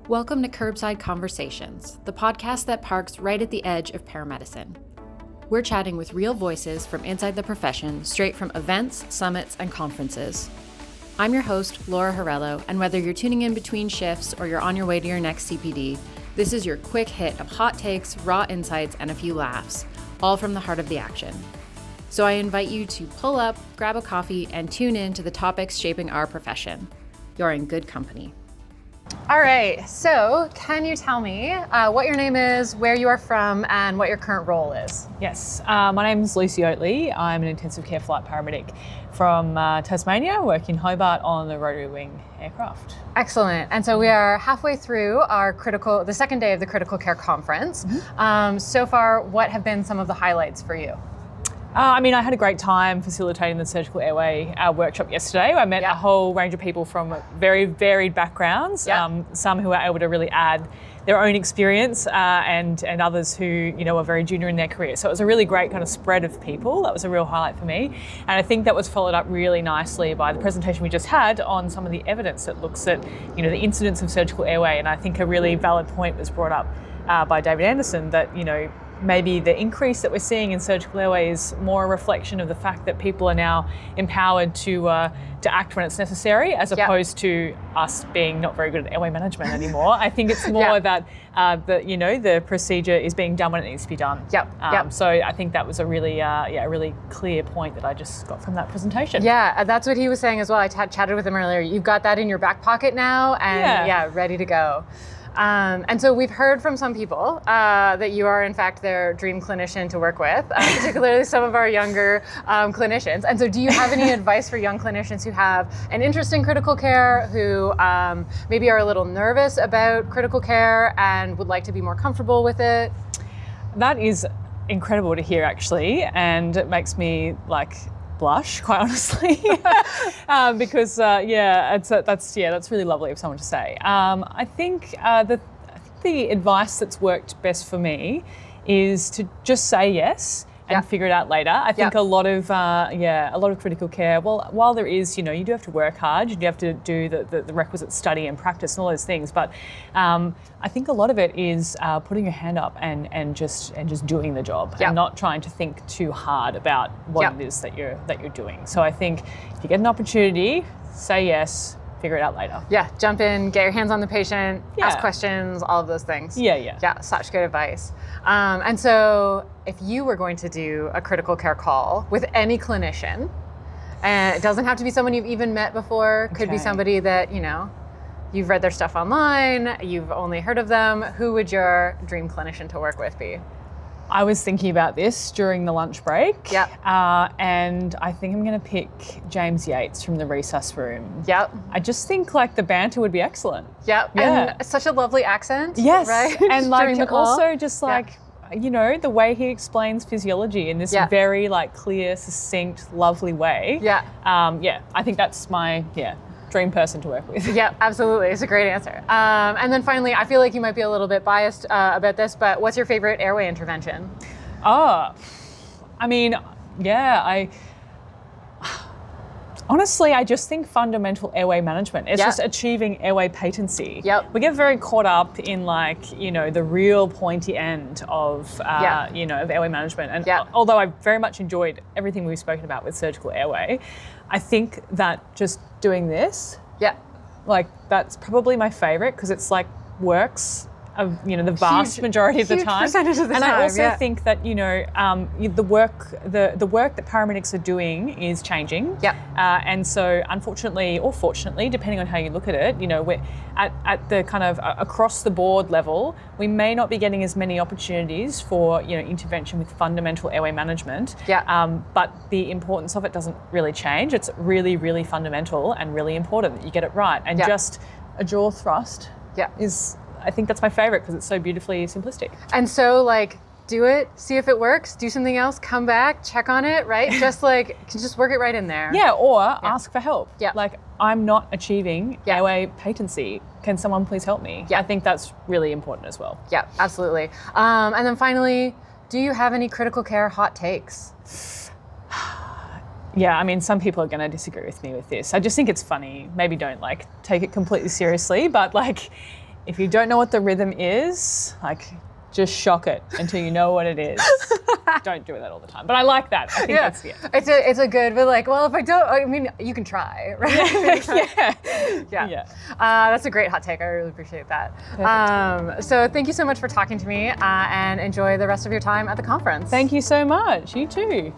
Welcome to Curbside Conversations, the podcast that parks right at the edge of paramedicine. We're chatting with real voices from inside the profession, straight from events, summits, and conferences. I'm your host, Laura Hirello, and whether you're tuning in between shifts or you're on your way to your next CPD, this is your quick hit of hot takes, raw insights, and a few laughs, all from the heart of the action. So I invite you to pull up, grab a coffee, and tune in to the topics shaping our profession. You're in good company. All right, so can you tell me what your name is, where you are from, and what your current role is? Yes, my name is Lucy Oatley. I'm an intensive care flight paramedic from Tasmania, working in Hobart on the rotary wing aircraft. Excellent. And so we are halfway through the second day of the critical care conference. So far, what have been some of the highlights for you? I had a great time facilitating the surgical airway workshop yesterday. I met a whole range of people from very varied backgrounds, some who are able to really add their own experience and others who, are very junior in their career. So it was a really great kind of spread of people. That was a real highlight for me. And I think that was followed up really nicely by the presentation we just had on some of the evidence that looks at, the incidence of surgical airway. And I think a really valid point was brought up by David Anderson that, maybe the increase that we're seeing in surgical airway is more a reflection of the fact that people are now empowered to act when it's necessary, as opposed to us being not very good at airway management anymore. I think it's more that the procedure is being done when it needs to be done. So I think that was a really clear point that I just got from that presentation. Yeah, that's what he was saying as well. I chatted with him earlier. You've got that in your back pocket now, and ready to go. And so we've heard from some people that you are in fact their dream clinician to work with, particularly some of our younger clinicians. And so do you have any advice for young clinicians who have an interest in critical care, who maybe are a little nervous about critical care and would like to be more comfortable with it? That is incredible to hear, actually, and it makes me blush, quite honestly, because that's really lovely of someone to say. I think the advice that's worked best for me is to just say yes and figure it out later. I think a lot of critical care, while there is, you do have to work hard, you have to do the requisite study and practice and all those things, but I think a lot of it is putting your hand up and just doing the job and not trying to think too hard about what it is that you're doing. So I think if you get an opportunity, say yes, figure it out later. Yeah, jump in, get your hands on the patient, ask questions, all of those things. Yeah, such good advice. And so if you were going to do a critical care call with any clinician, and it doesn't have to be someone you've even met before, could be somebody that, you've read their stuff online, you've only heard of them, who would your dream clinician to work with be? I was thinking about this during the lunch break, and I think I'm going to pick James Yates from the resus room. I just think the banter would be excellent. And such a lovely accent. Yes, right? And also just the way he explains physiology in this very clear, succinct, lovely way. I think that's my dream person to work with. Yeah, absolutely. It's a great answer. And then finally, I feel like you might be a little bit biased about this, but what's your favorite airway intervention? Honestly, I just think fundamental airway management. It's just achieving airway patency. We get very caught up in the real pointy end of of airway management. And although I very much enjoyed everything we've spoken about with surgical airway, I think that just doing this, that's probably my favorite, because it's works of the vast majority of the time. Percentage of the time. I also think that the work that paramedics are doing is changing. And so unfortunately or fortunately, depending on how you look at it, we're at the kind of across the board level, we may not be getting as many opportunities for intervention with fundamental airway management. But the importance of it doesn't really change. It's really, really fundamental and really important that you get it right. And just a jaw thrust is, I think that's my favorite, because it's so beautifully simplistic. And so do it, see if it works, do something else, come back, check on it, right? Just work it right in there. Or ask for help. I'm not achieving airway patency. Can someone please help me? I think that's really important as well. Yeah, absolutely. And then finally, do you have any critical care hot takes? Some people are going to disagree with me with this. I just think it's funny. Maybe don't take it completely seriously, but if you don't know what the rhythm is, like, just shock it until you know what it is. Don't do that all the time. But I like that. I think that's It's a good, but like, well, if I don't, I mean, you can try, right? Yeah. That's a great hot take. I really appreciate that. So thank you so much for talking to me and enjoy the rest of your time at the conference. Thank you so much. You too.